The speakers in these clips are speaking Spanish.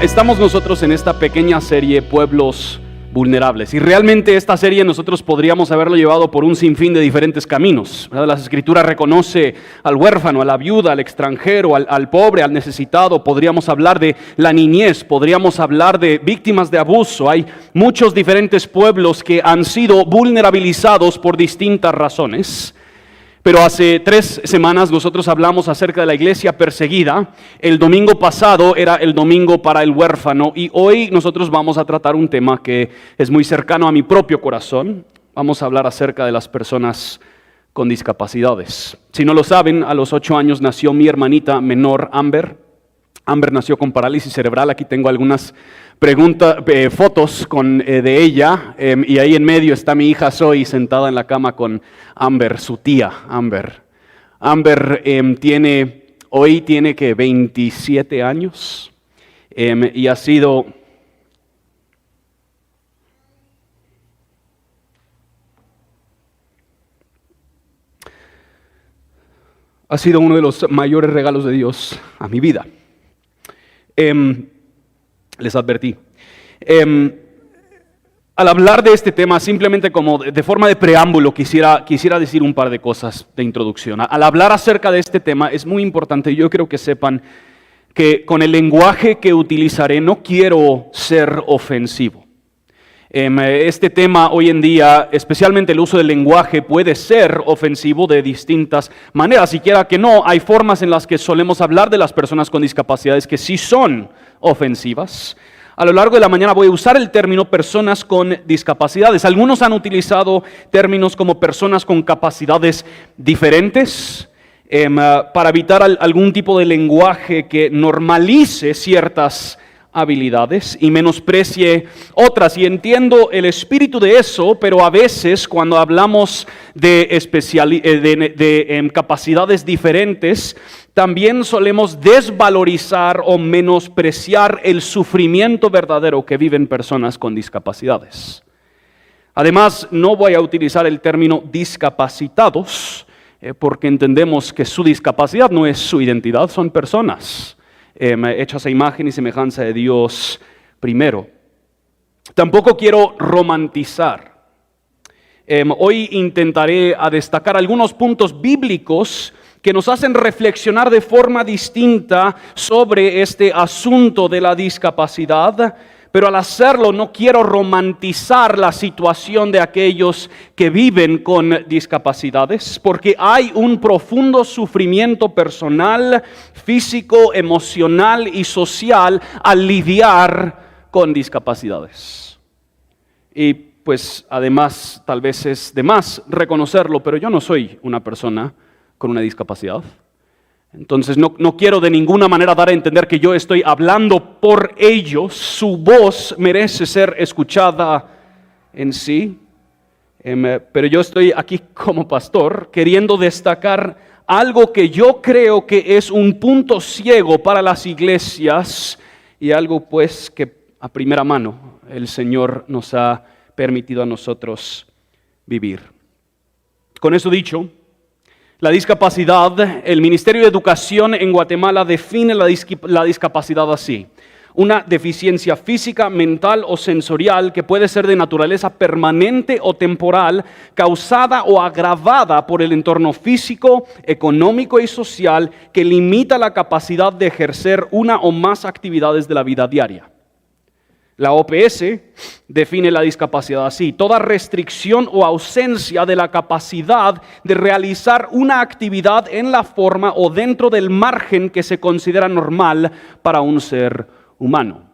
Estamos nosotros en esta pequeña serie Pueblos Vulnerables, y realmente esta serie nosotros podríamos haberlo llevado por un sinfín de diferentes caminos, ¿verdad? Las Escrituras reconoce al huérfano, a la viuda, al extranjero, al pobre, al necesitado. Podríamos hablar de la niñez, podríamos hablar de víctimas de abuso. Hay muchos diferentes pueblos que han sido vulnerabilizados por distintas razones. Pero hace 3 semanas nosotros hablamos acerca de la iglesia perseguida. El domingo pasado era el domingo para el huérfano, y hoy nosotros vamos a tratar un tema que es muy cercano a mi propio corazón. Vamos a hablar acerca de las personas con discapacidades. Si no lo saben, a los 8 años nació mi hermanita menor, Amber. Amber nació con parálisis cerebral. Aquí tengo algunas fotos de ella, y ahí en medio está mi hija Zoe sentada en la cama con Amber, su tía Amber. Amber hoy tiene 27 años, y ha sido uno de los mayores regalos de Dios a mi vida. Les advertí. Al hablar de este tema, simplemente como de forma de preámbulo, quisiera decir un par de cosas de introducción. Al hablar acerca de este tema, es muy importante, yo creo que sepan que con el lenguaje que utilizaré no quiero ser ofensivo. Este tema hoy en día, especialmente el uso del lenguaje, puede ser ofensivo de distintas maneras. Siquiera que no, hay formas en las que solemos hablar de las personas con discapacidades que sí son ofensivas. A lo largo de la mañana voy a usar el término personas con discapacidades. Algunos han utilizado términos como personas con capacidades diferentes, para evitar algún tipo de lenguaje que normalice ciertas habilidades y menosprecie otras. Y entiendo el espíritu de eso, pero a veces cuando hablamos de capacidades diferentes, también solemos desvalorizar o menospreciar el sufrimiento verdadero que viven personas con discapacidades. Además, no voy a utilizar el término discapacitados, porque entendemos que su discapacidad no es su identidad, son personas hechas a imagen y semejanza de Dios primero. Tampoco quiero romantizar. Hoy intentaré destacar algunos puntos bíblicos que nos hacen reflexionar de forma distinta sobre este asunto de la discapacidad, pero al hacerlo no quiero romantizar la situación de aquellos que viven con discapacidades, porque hay un profundo sufrimiento personal, físico, emocional y social al lidiar con discapacidades. Y pues además, tal vez es de más reconocerlo, pero yo no soy una persona con una discapacidad. Entonces no quiero de ninguna manera dar a entender que yo estoy hablando por ellos. Su voz merece ser escuchada en sí. Pero yo estoy aquí como pastor queriendo destacar algo que yo creo que es un punto ciego para las iglesias, y algo pues que a primera mano el Señor nos ha permitido a nosotros vivir. Con eso dicho, la discapacidad, el Ministerio de Educación en Guatemala define la discapacidad así: una deficiencia física, mental o sensorial que puede ser de naturaleza permanente o temporal, causada o agravada por el entorno físico, económico y social que limita la capacidad de ejercer una o más actividades de la vida diaria. La OPS define la discapacidad así: toda restricción o ausencia de la capacidad de realizar una actividad en la forma o dentro del margen que se considera normal para un ser humano.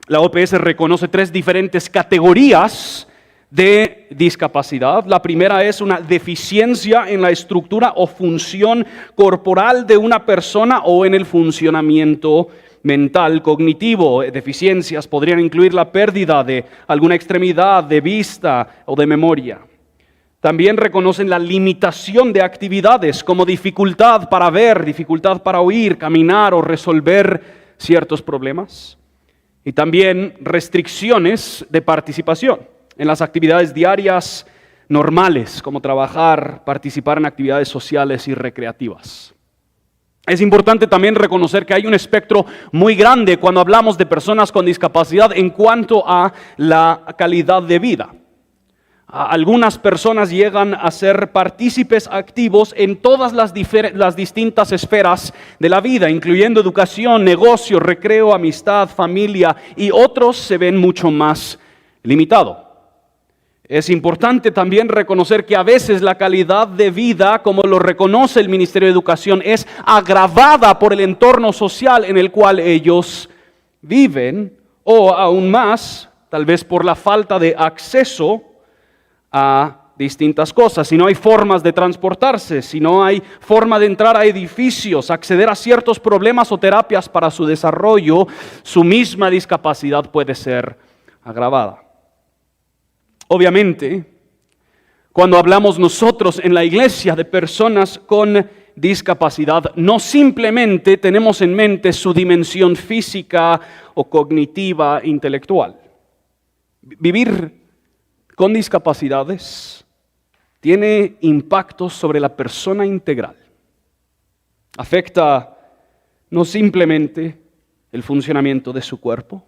La OPS reconoce 3 diferentes categorías de discapacidad. La primera es una deficiencia en la estructura o función corporal de una persona o en el funcionamiento mental, cognitivo. Deficiencias podrían incluir la pérdida de alguna extremidad, de vista o de memoria. También reconocen la limitación de actividades como dificultad para ver, dificultad para oír, caminar o resolver ciertos problemas. Y también restricciones de participación en las actividades diarias normales, como trabajar, participar en actividades sociales y recreativas. Es importante también reconocer que hay un espectro muy grande cuando hablamos de personas con discapacidad en cuanto a la calidad de vida. Algunas personas llegan a ser partícipes activos en todas las distintas esferas de la vida, incluyendo educación, negocio, recreo, amistad, familia, y otros se ven mucho más limitados. Es importante también reconocer que a veces la calidad de vida, como lo reconoce el Ministerio de Educación, es agravada por el entorno social en el cual ellos viven, o aún más, tal vez por la falta de acceso a distintas cosas. Si no hay formas de transportarse, si no hay forma de entrar a edificios, acceder a ciertos problemas o terapias para su desarrollo, su misma discapacidad puede ser agravada. Obviamente, cuando hablamos nosotros en la iglesia de personas con discapacidad, no simplemente tenemos en mente su dimensión física o cognitiva, intelectual. Vivir con discapacidades tiene impactos sobre la persona integral. Afecta no simplemente el funcionamiento de su cuerpo,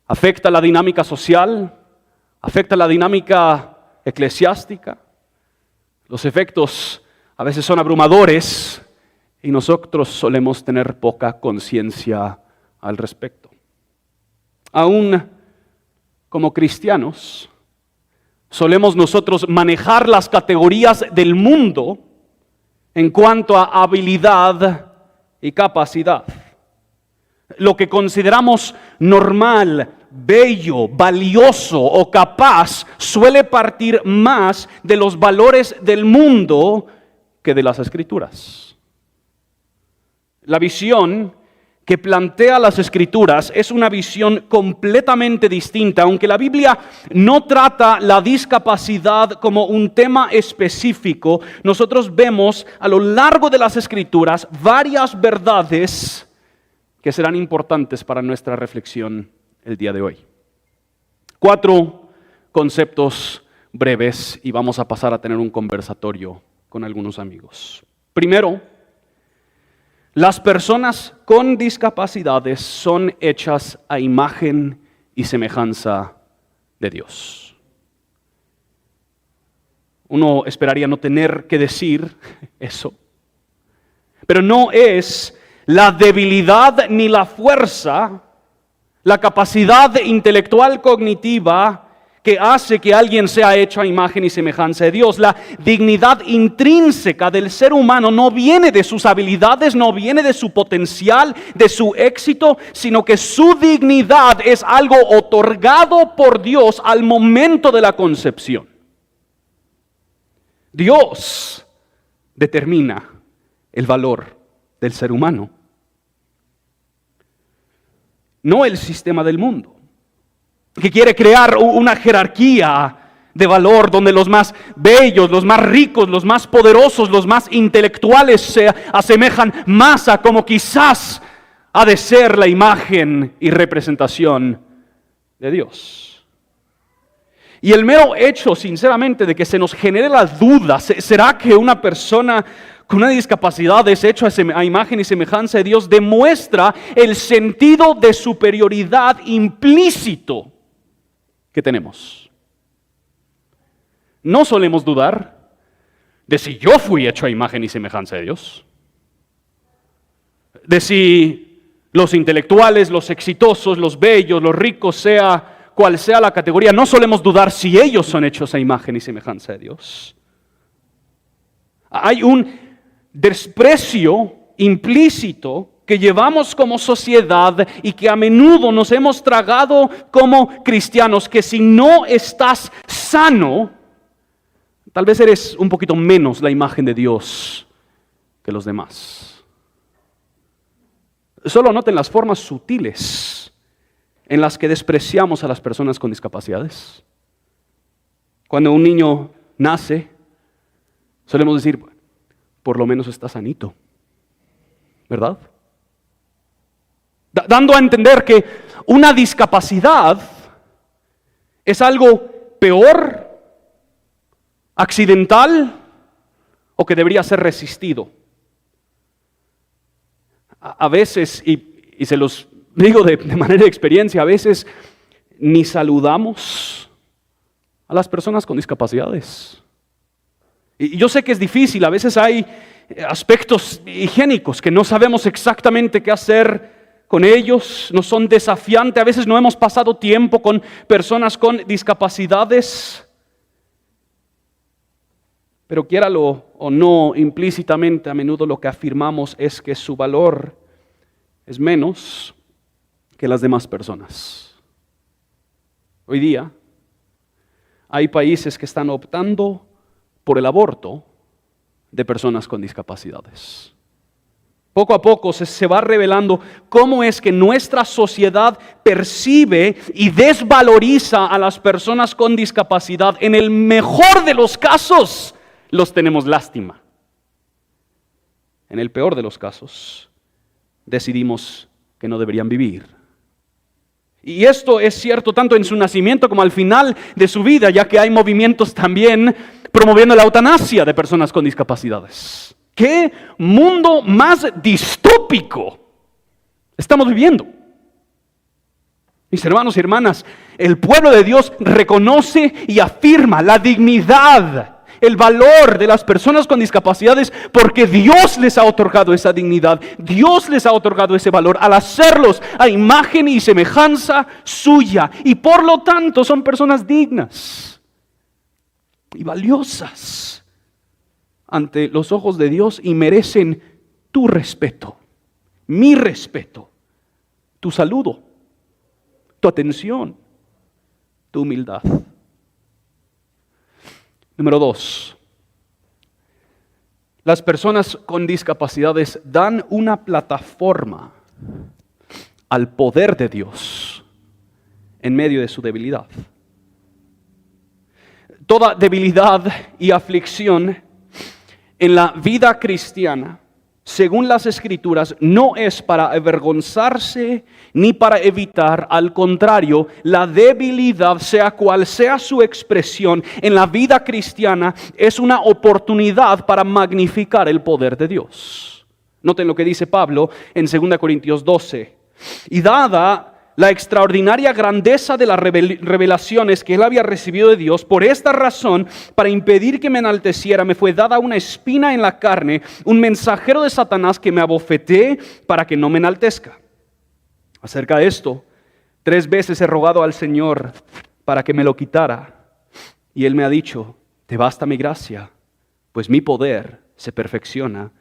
afecta la dinámica social, afecta la dinámica eclesiástica. Los efectos a veces son abrumadores y nosotros solemos tener poca conciencia al respecto. Aún como cristianos, solemos nosotros manejar las categorías del mundo en cuanto a habilidad y capacidad. Lo que consideramos normal, bello, valioso o capaz suele partir más de los valores del mundo que de las Escrituras. La visión que plantea las Escrituras es una visión completamente distinta. Aunque la Biblia no trata la discapacidad como un tema específico, nosotros vemos a lo largo de las Escrituras varias verdades que serán importantes para nuestra reflexión el día de hoy. 4 conceptos breves y vamos a pasar a tener un conversatorio con algunos amigos. Primero, las personas con discapacidades son hechas a imagen y semejanza de Dios. Uno esperaría no tener que decir eso, pero no es la debilidad ni la fuerza, la capacidad intelectual cognitiva que hace que alguien sea hecho a imagen y semejanza de Dios. La dignidad intrínseca del ser humano no viene de sus habilidades, no viene de su potencial, de su éxito, sino que su dignidad es algo otorgado por Dios al momento de la concepción. Dios determina el valor del ser humano, no el sistema del mundo, que quiere crear una jerarquía de valor donde los más bellos, los más ricos, los más poderosos, los más intelectuales se asemejan más a como quizás ha de ser la imagen y representación de Dios. Y el mero hecho, sinceramente, de que se nos genere la duda, ¿será que una persona con una discapacidad es hecho a imagen y semejanza de Dios? Demuestra el sentido de superioridad implícito que tenemos. No solemos dudar de si yo fui hecho a imagen y semejanza de Dios, de si los intelectuales, los exitosos, los bellos, los ricos, sea cual sea la categoría, no solemos dudar si ellos son hechos a imagen y semejanza de Dios. Hay un desprecio implícito que llevamos como sociedad y que a menudo nos hemos tragado como cristianos, que si no estás sano, tal vez eres un poquito menos la imagen de Dios que los demás. Solo noten las formas sutiles en las que despreciamos a las personas con discapacidades. Cuando un niño nace, solemos decir, por lo menos está sanito, ¿verdad? Dando a entender que una discapacidad es algo peor accidental o que debería ser resistido. A veces, y se los digo de manera de experiencia, a veces ni saludamos a las personas con discapacidades. Y yo sé que es difícil, a veces hay aspectos higiénicos que no sabemos exactamente qué hacer con ellos, nos son desafiantes, a veces no hemos pasado tiempo con personas con discapacidades, pero quiéralo o no, implícitamente a menudo lo que afirmamos es que su valor es menos que las demás personas. Hoy día hay países que están optando por el aborto de personas con discapacidades. Poco a poco se va revelando cómo es que nuestra sociedad percibe y desvaloriza a las personas con discapacidad. En el mejor de los casos, los tenemos lástima. En el peor de los casos, decidimos que no deberían vivir. Y esto es cierto tanto en su nacimiento como al final de su vida, ya que hay movimientos también promoviendo la eutanasia de personas con discapacidades. ¡Qué mundo más distópico estamos viviendo! Mis hermanos y hermanas, el pueblo de Dios reconoce y afirma la dignidad, el valor de las personas con discapacidades porque Dios les ha otorgado esa dignidad, Dios les ha otorgado ese valor al hacerlos a imagen y semejanza suya y por lo tanto son personas dignas y valiosas ante los ojos de Dios y merecen tu respeto, mi respeto, tu saludo, tu atención, tu humildad. Número 2. Las personas con discapacidades dan una plataforma al poder de Dios en medio de su debilidad. Toda debilidad y aflicción en la vida cristiana, según las Escrituras, no es para avergonzarse ni para evitar. Al contrario, la debilidad, sea cual sea su expresión en la vida cristiana, es una oportunidad para magnificar el poder de Dios. Noten lo que dice Pablo en 2 Corintios 12. Y dada la extraordinaria grandeza de las revelaciones que él había recibido de Dios, por esta razón, para impedir que me enalteciera, me fue dada una espina en la carne, un mensajero de Satanás que me abofetee para que no me enaltezca. Acerca de esto, 3 veces he rogado al Señor para que me lo quitara, y él me ha dicho: te basta mi gracia, pues mi poder se perfecciona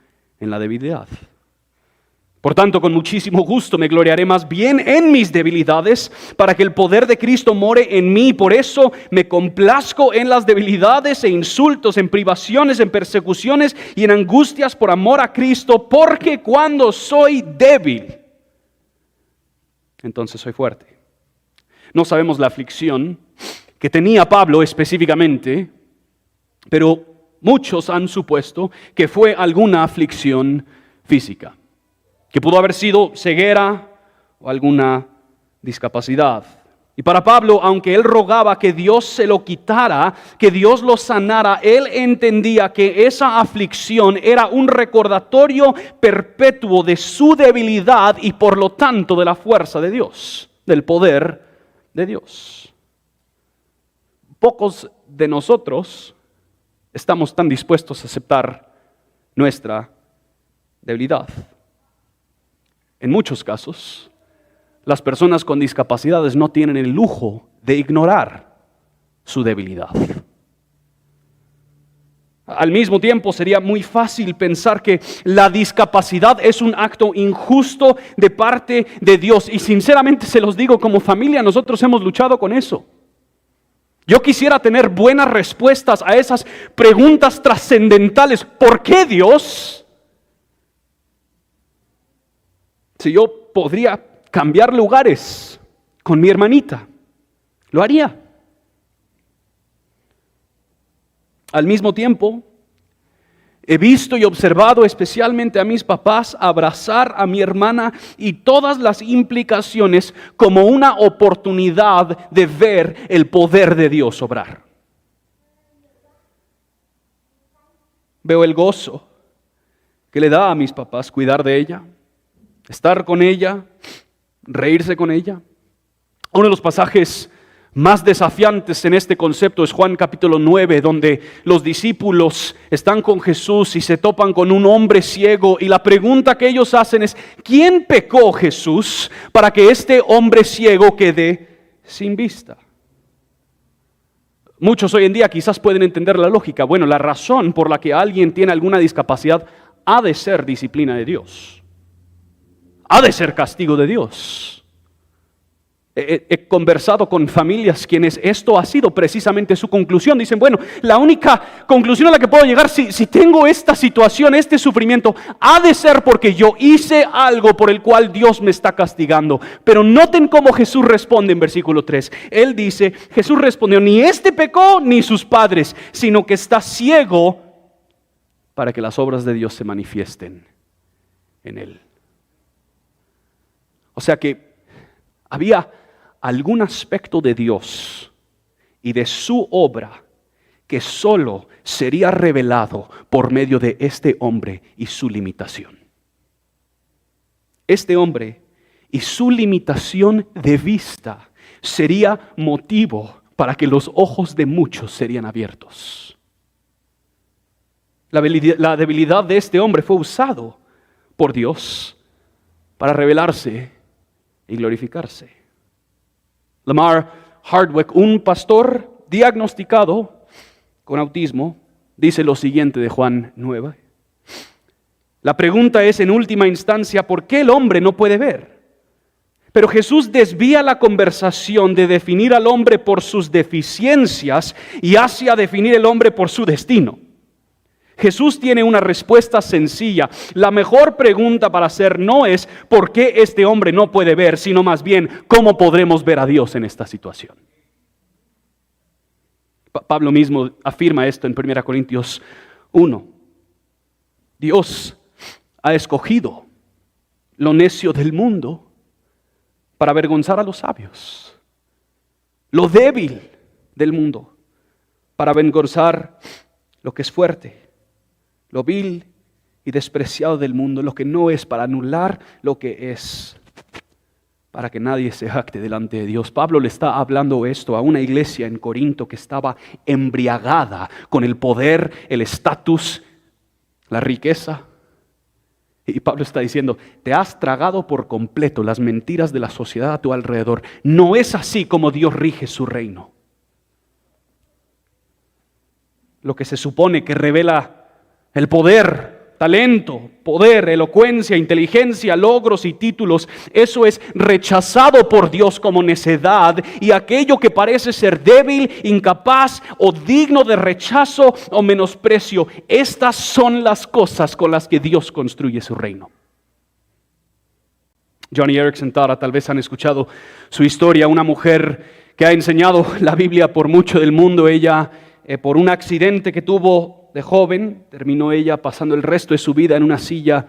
en la debilidad. Por tanto, con muchísimo gusto me gloriaré más bien en mis debilidades, para que el poder de Cristo more en mí. Por eso me complazco en las debilidades e insultos, en privaciones, en persecuciones y en angustias por amor a Cristo, porque cuando soy débil, entonces soy fuerte. No sabemos la aflicción que tenía Pablo específicamente, pero muchos han supuesto que fue alguna aflicción física, que pudo haber sido ceguera o alguna discapacidad. Y para Pablo, aunque él rogaba que Dios se lo quitara, que Dios lo sanara, él entendía que esa aflicción era un recordatorio perpetuo de su debilidad y por lo tanto de la fuerza de Dios, del poder de Dios. Pocos de nosotros estamos tan dispuestos a aceptar nuestra debilidad. En muchos casos, las personas con discapacidades no tienen el lujo de ignorar su debilidad. Al mismo tiempo, sería muy fácil pensar que la discapacidad es un acto injusto de parte de Dios. Y sinceramente se los digo, como familia nosotros hemos luchado con eso. Yo quisiera tener buenas respuestas a esas preguntas trascendentales. ¿Por qué Dios? Si yo podría cambiar lugares con mi hermanita, lo haría. Al mismo tiempo, he visto y observado especialmente a mis papás abrazar a mi hermana y todas las implicaciones como una oportunidad de ver el poder de Dios obrar. Veo el gozo que le da a mis papás cuidar de ella, estar con ella, reírse con ella. Uno de los pasajes más desafiantes en este concepto es Juan capítulo 9, donde los discípulos están con Jesús y se topan con un hombre ciego, y la pregunta que ellos hacen es: ¿quién pecó, Jesús, para que este hombre ciego quede sin vista? Muchos hoy en día quizás pueden entender la lógica. Bueno, la razón por la que alguien tiene alguna discapacidad ha de ser disciplina de Dios, ha de ser castigo de Dios. He conversado con familias quienes esto ha sido precisamente su conclusión. Dicen, bueno, la única conclusión a la que puedo llegar, si tengo esta situación, este sufrimiento, ha de ser porque yo hice algo por el cual Dios me está castigando. Pero noten cómo Jesús responde en versículo 3. Él dice, Jesús respondió: ni este pecó ni sus padres, sino que está ciego para que las obras de Dios se manifiesten en él. O sea que había algún aspecto de Dios y de su obra que solo sería revelado por medio de este hombre y su limitación. Este hombre y su limitación de vista sería motivo para que los ojos de muchos serían abiertos. La debilidad de este hombre fue usado por Dios para revelarse y glorificarse. Lamar Hardwick, un pastor diagnosticado con autismo, dice lo siguiente de Juan 9. La pregunta es en última instancia, ¿por qué el hombre no puede ver? Pero Jesús desvía la conversación de definir al hombre por sus deficiencias y hacia definir el hombre por su destino. Jesús tiene una respuesta sencilla. La mejor pregunta para hacer no es ¿por qué este hombre no puede ver?, sino más bien ¿cómo podremos ver a Dios en esta situación? Pablo mismo afirma esto en 1 Corintios 1. Dios ha escogido lo necio del mundo para avergonzar a los sabios, lo débil del mundo para avergonzar lo que es fuerte, lo vil y despreciado del mundo, lo que no es, para anular lo que es, para que nadie se jacte delante de Dios. Pablo le está hablando esto a una iglesia en Corinto que estaba embriagada con el poder, el estatus, la riqueza. Y Pablo está diciendo, te has tragado por completo las mentiras de la sociedad a tu alrededor. No es así como Dios rige su reino. Lo que se supone que revela el poder, talento, poder, elocuencia, inteligencia, logros y títulos, eso es rechazado por Dios como necedad, y aquello que parece ser débil, incapaz o digno de rechazo o menosprecio, estas son las cosas con las que Dios construye su reino. Joni Eareckson Tada, tal vez han escuchado su historia, una mujer que ha enseñado la Biblia por mucho del mundo. Ella, por un accidente que tuvo de joven, terminó ella pasando el resto de su vida en una silla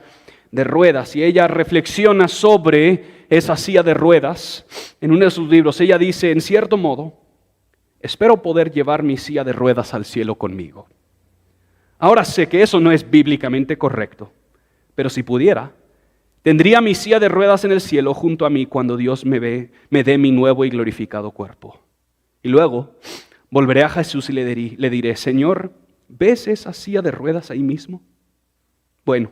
de ruedas, y ella reflexiona sobre esa silla de ruedas. En uno de sus libros ella dice, en cierto modo, espero poder llevar mi silla de ruedas al cielo conmigo. Ahora sé que eso no es bíblicamente correcto, pero si pudiera, tendría mi silla de ruedas en el cielo junto a mí cuando Dios me dé mi nuevo y glorificado cuerpo. Y luego volveré a Jesús y le diré, Señor, ¿ves esa silla de ruedas ahí mismo? Bueno,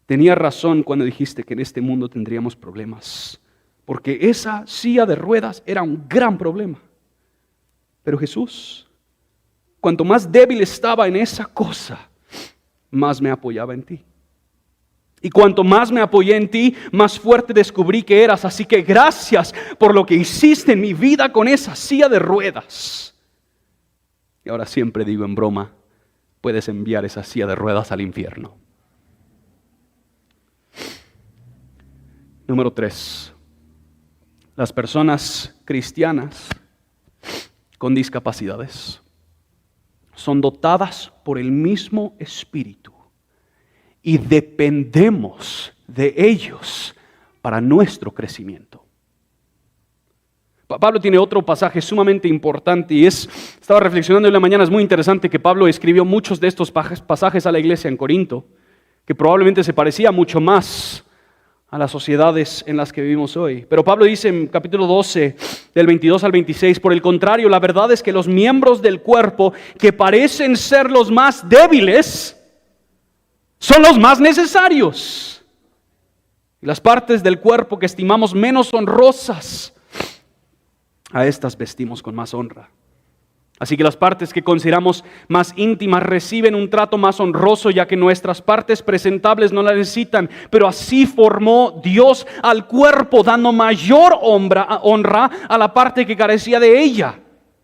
tenía razón cuando dijiste que en este mundo tendríamos problemas, porque esa silla de ruedas era un gran problema. Pero Jesús, cuanto más débil estaba en esa cosa, más me apoyaba en ti. Y cuanto más me apoyé en ti, más fuerte descubrí que eras. Así que gracias por lo que hiciste en mi vida con esa silla de ruedas. Y ahora siempre digo en broma, puedes enviar esa silla de ruedas al infierno. Número 3. Las personas cristianas con discapacidades son dotadas por el mismo Espíritu y dependemos de ellos para nuestro crecimiento. Pablo tiene otro pasaje sumamente importante y estaba reflexionando en la mañana, es muy interesante que Pablo escribió muchos de estos pasajes a la iglesia en Corinto, que probablemente se parecía mucho más a las sociedades en las que vivimos hoy. Pero Pablo dice en capítulo 12, del 22 al 26, por el contrario, la verdad es que los miembros del cuerpo que parecen ser los más débiles son los más necesarios. Y las partes del cuerpo que estimamos menos honrosas, a estas vestimos con más honra. Así que las partes que consideramos más íntimas reciben un trato más honroso, ya que nuestras partes presentables no la necesitan. Pero así formó Dios al cuerpo, dando mayor honra a la parte que carecía de ella,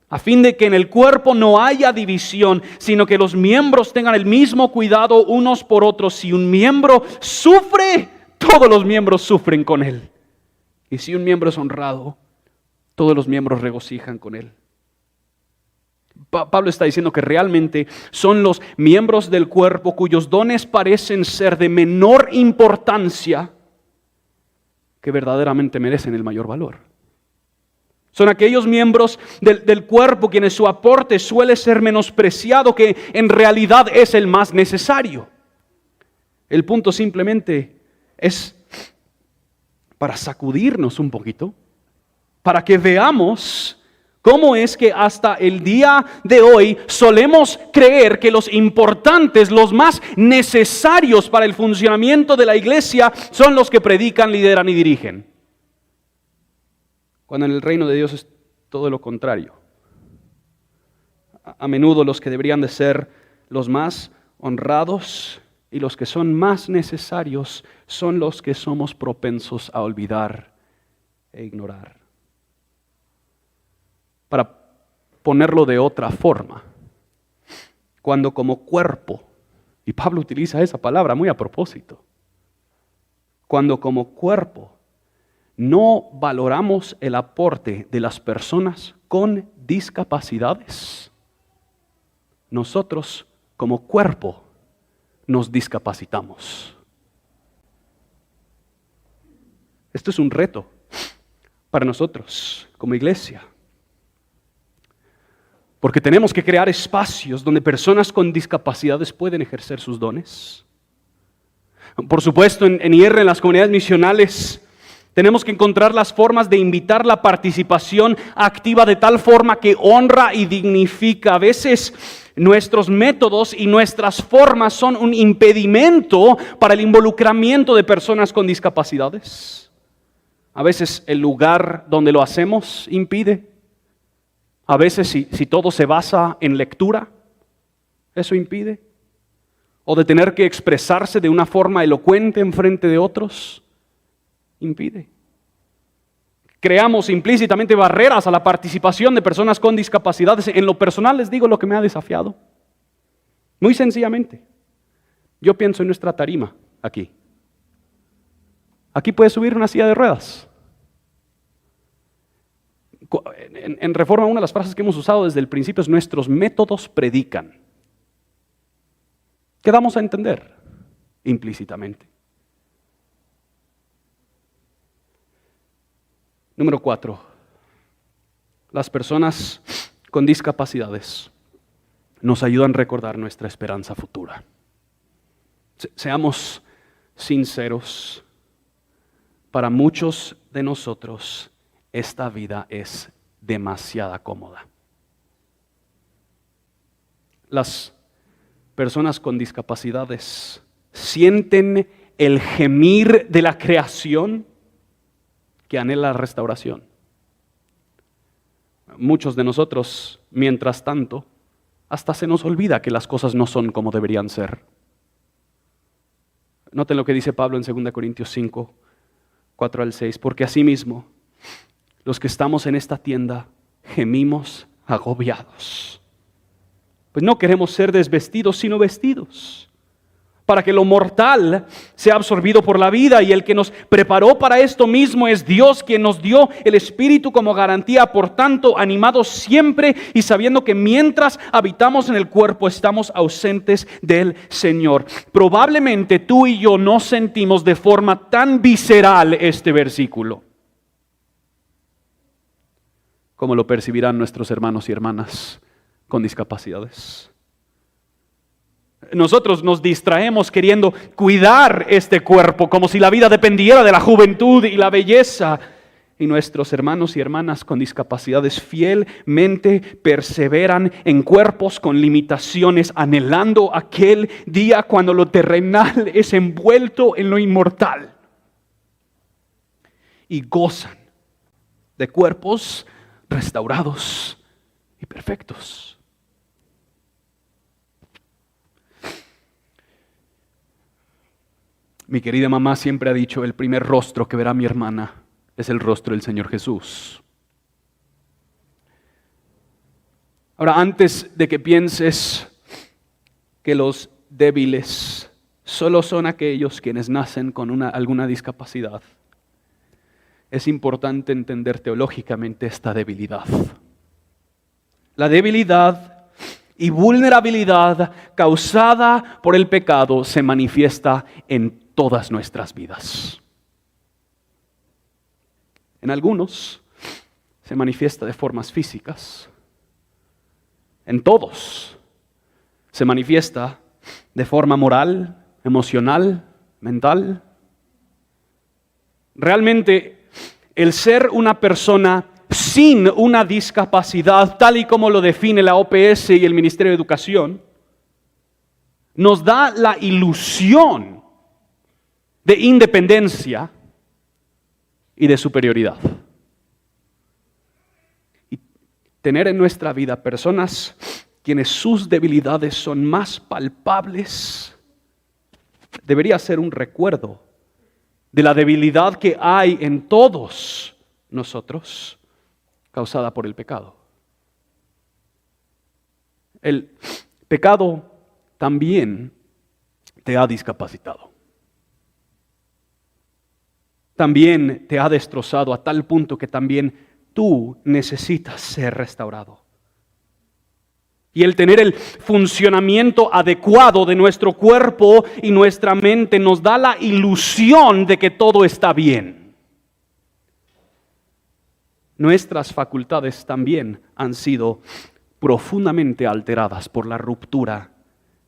a fin de que en el cuerpo no haya división, sino que los miembros tengan el mismo cuidado unos por otros. Si un miembro sufre, todos los miembros sufren con él. Y si un miembro es honrado, todos los miembros regocijan con él. Pablo está diciendo que realmente son los miembros del cuerpo cuyos dones parecen ser de menor importancia que verdaderamente merecen el mayor valor. Son aquellos miembros del cuerpo quienes su aporte suele ser menospreciado, que en realidad es el más necesario. El punto simplemente es para sacudirnos un poquito, para que veamos cómo es que hasta el día de hoy solemos creer que los importantes, los más necesarios para el funcionamiento de la iglesia son los que predican, lideran y dirigen. Cuando en el reino de Dios es todo lo contrario. A menudo los que deberían de ser los más honrados y los que son más necesarios son los que somos propensos a olvidar e ignorar. Para ponerlo de otra forma, cuando como cuerpo, y Pablo utiliza esa palabra muy a propósito, cuando como cuerpo no valoramos el aporte de las personas con discapacidades, nosotros como cuerpo nos discapacitamos. Esto es un reto para nosotros como iglesia. Porque tenemos que crear espacios donde personas con discapacidades pueden ejercer sus dones. Por supuesto, en IR, en las comunidades misionales, tenemos que encontrar las formas de invitar la participación activa de tal forma que honra y dignifica. A veces nuestros métodos y nuestras formas son un impedimento para el involucramiento de personas con discapacidades. A veces el lugar donde lo hacemos impide. A veces si todo se basa en lectura, eso impide. O de tener que expresarse de una forma elocuente en frente de otros, impide. Creamos implícitamente barreras a la participación de personas con discapacidades. En lo personal les digo lo que me ha desafiado. Muy sencillamente, yo pienso en nuestra tarima aquí. Aquí puede subir una silla de ruedas. En Reforma, una de las frases que hemos usado desde el principio es: nuestros métodos predican. ¿Qué damos a entender? Implícitamente. Número 4. Las personas con discapacidades nos ayudan a recordar nuestra esperanza futura. Seamos sinceros, para muchos de nosotros esta vida es demasiado cómoda. Las personas con discapacidades sienten el gemir de la creación que anhela la restauración. Muchos de nosotros, mientras tanto, hasta se nos olvida que las cosas no son como deberían ser. Noten lo que dice Pablo en 2 Corintios 5, 4 al 6, porque asimismo, los que estamos en esta tienda gemimos agobiados. Pues no queremos ser desvestidos, sino vestidos, para que lo mortal sea absorbido por la vida. Y el que nos preparó para esto mismo es Dios, quien nos dio el Espíritu como garantía. Por tanto, animados siempre y sabiendo que mientras habitamos en el cuerpo estamos ausentes del Señor. Probablemente tú y yo no sentimos de forma tan visceral este versículo. ¿cómo lo percibirán nuestros hermanos y hermanas con discapacidades? Nosotros nos distraemos queriendo cuidar este cuerpo como si la vida dependiera de la juventud y la belleza. Y nuestros hermanos y hermanas con discapacidades fielmente perseveran en cuerpos con limitaciones, anhelando aquel día cuando lo terrenal es envuelto en lo inmortal. Y gozan de cuerpos restaurados y perfectos. Mi querida mamá siempre ha dicho, el primer rostro que verá mi hermana es el rostro del Señor Jesús. Ahora, antes de que pienses que los débiles solo son aquellos quienes nacen con alguna discapacidad, es importante entender teológicamente esta debilidad. La debilidad y vulnerabilidad causada por el pecado se manifiesta en todas nuestras vidas. En algunos se manifiesta de formas físicas. En todos se manifiesta de forma moral, emocional, mental. Realmente, el ser una persona sin una discapacidad, tal y como lo define la OPS y el Ministerio de Educación, nos da la ilusión de independencia y de superioridad. Y tener en nuestra vida personas quienes sus debilidades son más palpables debería ser un recuerdo de la debilidad que hay en todos nosotros, causada por el pecado. El pecado también te ha discapacitado. También te ha destrozado a tal punto que también tú necesitas ser restaurado. Y el tener el funcionamiento adecuado de nuestro cuerpo y nuestra mente nos da la ilusión de que todo está bien. Nuestras facultades también han sido profundamente alteradas por la ruptura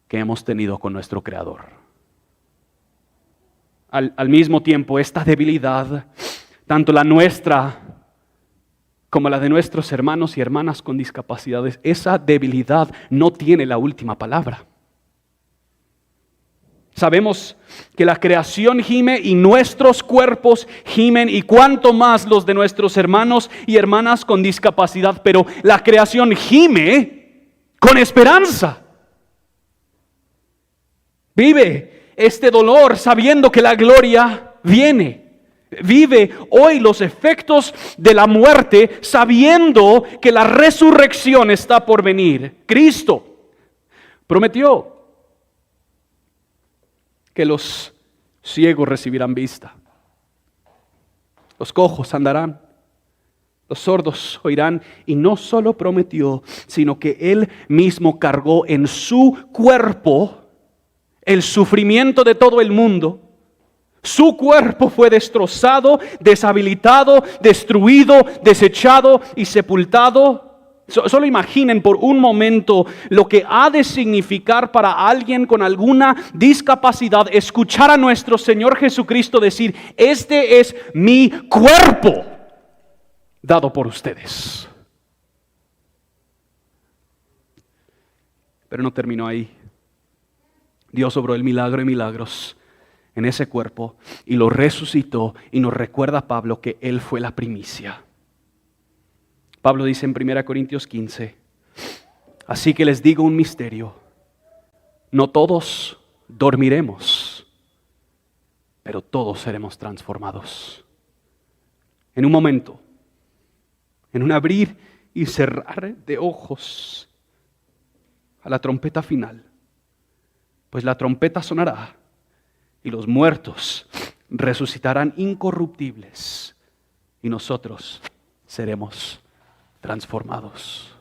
que hemos tenido con nuestro Creador. Al mismo tiempo, esta debilidad, tanto la nuestra como la de nuestros hermanos y hermanas con discapacidades, esa debilidad no tiene la última palabra. Sabemos que la creación gime y nuestros cuerpos gimen, y cuanto más los de nuestros hermanos y hermanas con discapacidad, pero la creación gime con esperanza. Vive este dolor sabiendo que la gloria viene. Vive hoy los efectos de la muerte sabiendo que la resurrección está por venir. Cristo prometió que los ciegos recibirán vista, los cojos andarán, los sordos oirán, y no solo prometió, sino que Él mismo cargó en su cuerpo el sufrimiento de todo el mundo. Su cuerpo fue destrozado, deshabilitado, destruido, desechado y sepultado. Solo imaginen por un momento lo que ha de significar para alguien con alguna discapacidad escuchar a nuestro Señor Jesucristo decir: este es mi cuerpo dado por ustedes. Pero no terminó ahí. Dios obró el milagro de milagros en ese cuerpo y lo resucitó, y nos recuerda Pablo que Él fue la primicia. Pablo dice en 1 Corintios 15, así que les digo un misterio, no todos dormiremos, pero todos seremos transformados. En un momento, en un abrir y cerrar de ojos, a la trompeta final, pues la trompeta sonará y los muertos resucitarán incorruptibles y nosotros seremos transformados.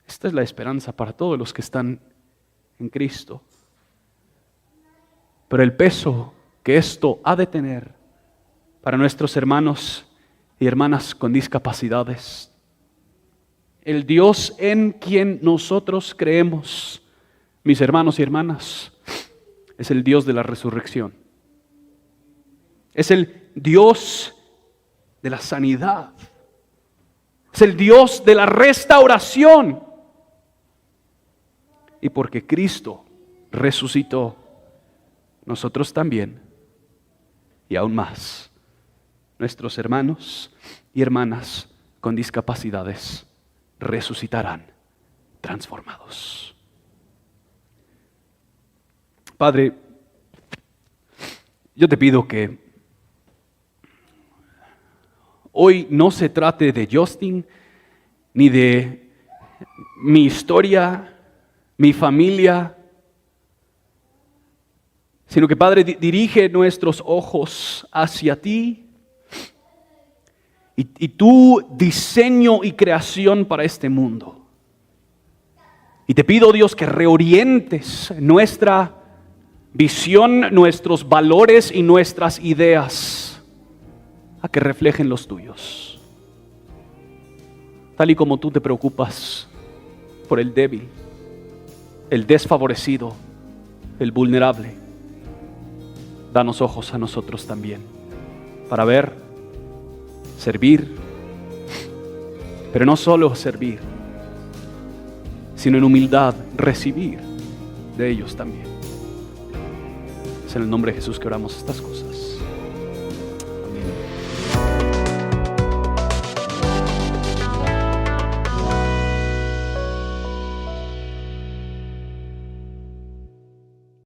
Esta es la esperanza para todos los que están en Cristo. Pero el peso que esto ha de tener para nuestros hermanos y hermanas con discapacidades. El Dios en quien nosotros creemos, mis hermanos y hermanas, es el Dios de la resurrección. Es el Dios de la sanidad. Es el Dios de la restauración. Y porque Cristo resucitó, nosotros también, y aún más, nuestros hermanos y hermanas con discapacidades resucitarán transformados. Padre, yo te pido que hoy no se trate de Justin, ni de mi historia, mi familia, sino que, Padre, dirige nuestros ojos hacia ti y tu diseño y creación para este mundo. Y te pido, Dios, que reorientes nuestra visión, nuestros valores y nuestras ideas a que reflejen los tuyos. Tal y como tú te preocupas por el débil, el desfavorecido, el vulnerable, danos ojos a nosotros también para ver, servir, pero no solo servir, sino en humildad recibir de ellos también. Es en el nombre de Jesús que oramos estas cosas.